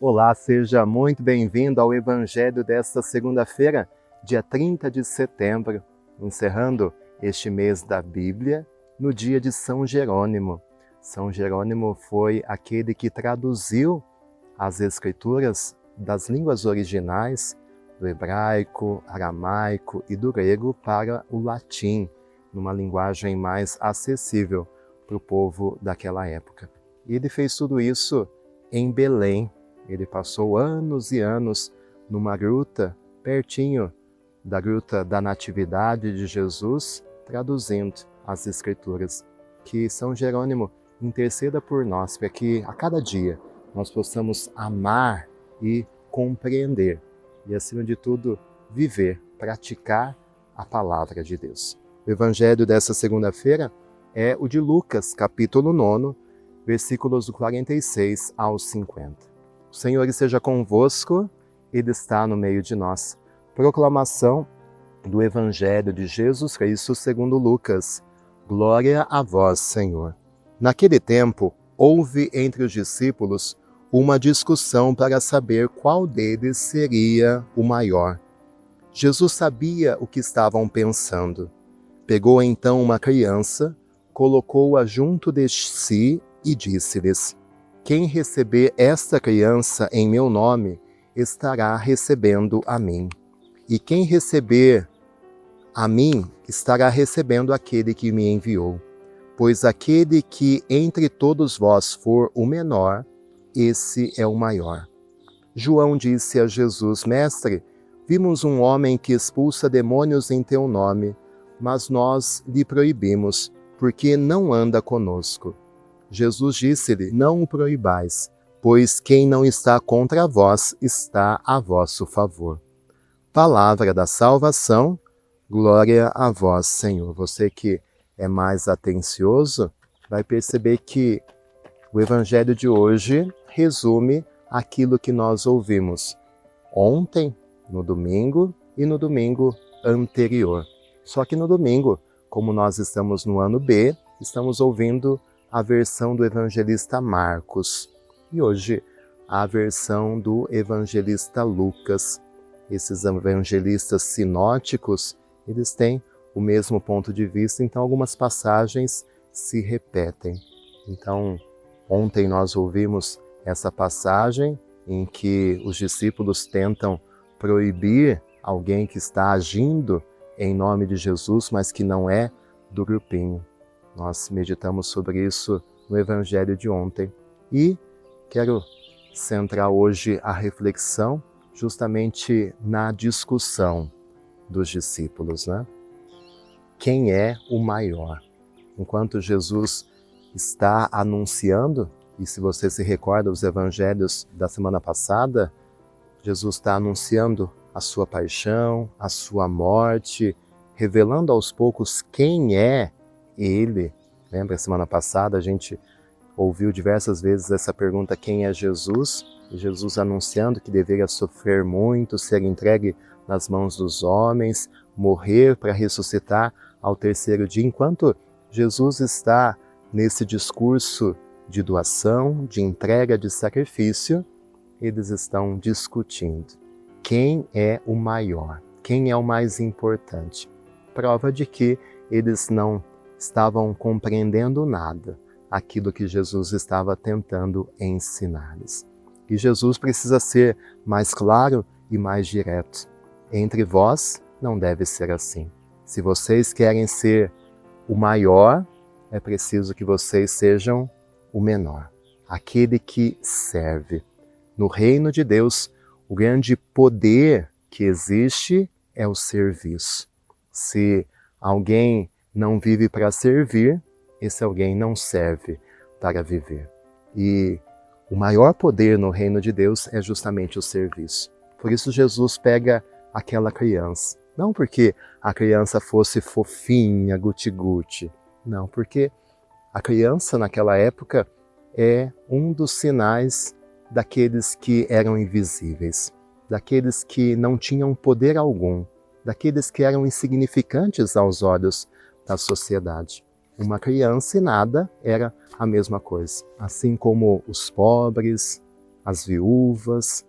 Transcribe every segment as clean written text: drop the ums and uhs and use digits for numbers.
Olá, seja muito bem-vindo ao Evangelho desta segunda-feira, dia 30 de setembro, encerrando este mês da Bíblia no dia de São Jerônimo. São Jerônimo foi aquele que traduziu as Escrituras das línguas originais, do hebraico, aramaico e do grego para o latim, numa linguagem mais acessível para o povo daquela época. E ele fez tudo isso em Belém. Ele passou anos e anos numa gruta, pertinho da gruta da Natividade de Jesus, traduzindo as Escrituras. Que São Jerônimo interceda por nós, para que a cada dia nós possamos amar e compreender, e acima de tudo, viver, praticar a Palavra de Deus. O Evangelho dessa segunda-feira é o de Lucas, capítulo 9, versículos do 46 ao 50. O Senhor esteja convosco, Ele está no meio de nós. Proclamação do Evangelho de Jesus Cristo segundo Lucas. Glória a vós, Senhor. Naquele tempo, houve entre os discípulos uma discussão para saber qual deles seria o maior. Jesus sabia o que estavam pensando. Pegou então uma criança, colocou-a junto de si e disse-lhes: quem receber esta criança em meu nome, estará recebendo a mim. E quem receber a mim, estará recebendo aquele que me enviou. Pois aquele que entre todos vós for o menor, esse é o maior. João disse a Jesus: Mestre, vimos um homem que expulsa demônios em teu nome, mas nós lhe proibimos, porque não anda conosco. Jesus disse-lhe: não o proibais, pois quem não está contra vós está a vosso favor. Palavra da salvação, glória a vós, Senhor. Você que é mais atencioso vai perceber que o Evangelho de hoje resume aquilo que nós ouvimos ontem, no domingo e no domingo anterior. Só que no domingo, como nós estamos no ano B, estamos ouvindo a versão do evangelista Marcos e hoje a versão do evangelista Lucas. Esses evangelistas sinóticos, eles têm o mesmo ponto de vista, então algumas passagens se repetem. Então, ontem nós ouvimos essa passagem em que os discípulos tentam proibir alguém que está agindo em nome de Jesus, mas que não é do grupinho. Nós meditamos sobre isso no Evangelho de ontem e quero centrar hoje a reflexão justamente na discussão dos discípulos, né? Quem é o maior? Enquanto Jesus está anunciando, e se você se recorda os evangelhos da semana passada, Jesus está anunciando a sua paixão, a sua morte, revelando aos poucos quem é Ele. Lembra, semana passada a gente ouviu diversas vezes essa pergunta: quem é Jesus? E Jesus anunciando que deveria sofrer muito, ser entregue nas mãos dos homens, morrer para ressuscitar ao terceiro dia. Enquanto Jesus está nesse discurso de doação, de entrega, de sacrifício, eles estão discutindo quem é o maior, quem é o mais importante. Prova de que eles não estavam compreendendo nada, aquilo que Jesus estava tentando ensinar-lhes. E Jesus precisa ser mais claro e mais direto. Entre vós não deve ser assim. Se vocês querem ser o maior, é preciso que vocês sejam o menor, aquele que serve. No reino de Deus, o grande poder que existe é o serviço. Se alguém não vive para servir, esse alguém não serve para viver. E o maior poder no reino de Deus é justamente o serviço. Por isso Jesus pega aquela criança. Não porque a criança fosse fofinha, guti-guti. Não, porque a criança naquela época é um dos sinais daqueles que eram invisíveis, daqueles que não tinham poder algum, daqueles que eram insignificantes aos olhos da sociedade. Uma criança e nada era a mesma coisa. Assim como os pobres, as viúvas,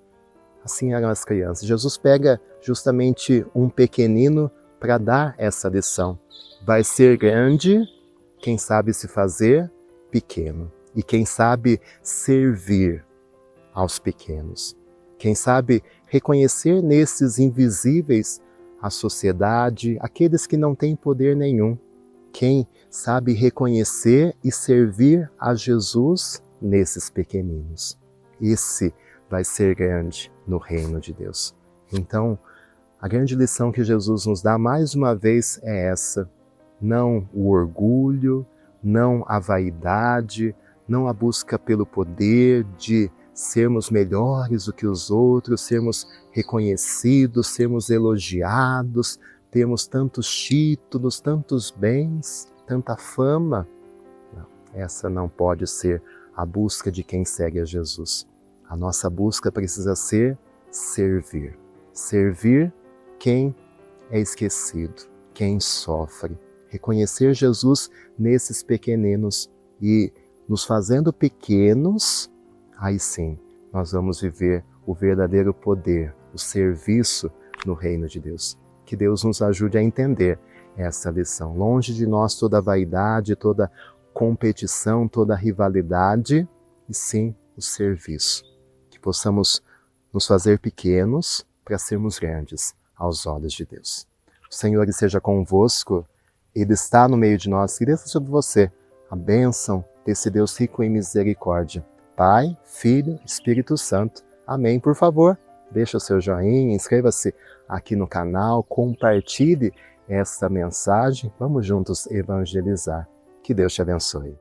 assim eram as crianças. Jesus pega justamente um pequenino para dar essa lição. Vai ser grande quem sabe se fazer pequeno e quem sabe servir aos pequenos. Quem sabe reconhecer nesses invisíveis a sociedade, aqueles que não têm poder nenhum. Quem sabe reconhecer e servir a Jesus nesses pequeninos. Esse vai ser grande no reino de Deus. Então, a grande lição que Jesus nos dá mais uma vez é essa. Não o orgulho, não a vaidade, não a busca pelo poder de sermos melhores do que os outros, sermos reconhecidos, sermos elogiados, termos tantos títulos, tantos bens, tanta fama. Não, essa não pode ser a busca de quem segue a Jesus. A nossa busca precisa ser servir. Servir quem é esquecido, quem sofre. Reconhecer Jesus nesses pequeninos e nos fazendo pequenos, aí sim nós vamos viver o verdadeiro poder, o serviço no reino de Deus. Que Deus nos ajude a entender essa lição. Longe de nós toda vaidade, toda competição, toda rivalidade, e sim o serviço. Que possamos nos fazer pequenos para sermos grandes aos olhos de Deus. O Senhor esteja convosco, Ele está no meio de nós, e desça sobre você a bênção desse Deus rico em misericórdia. Pai, Filho, Espírito Santo. Amém. Por favor, deixa o seu joinha, inscreva-se aqui no canal, compartilhe esta mensagem. Vamos juntos evangelizar. Que Deus te abençoe.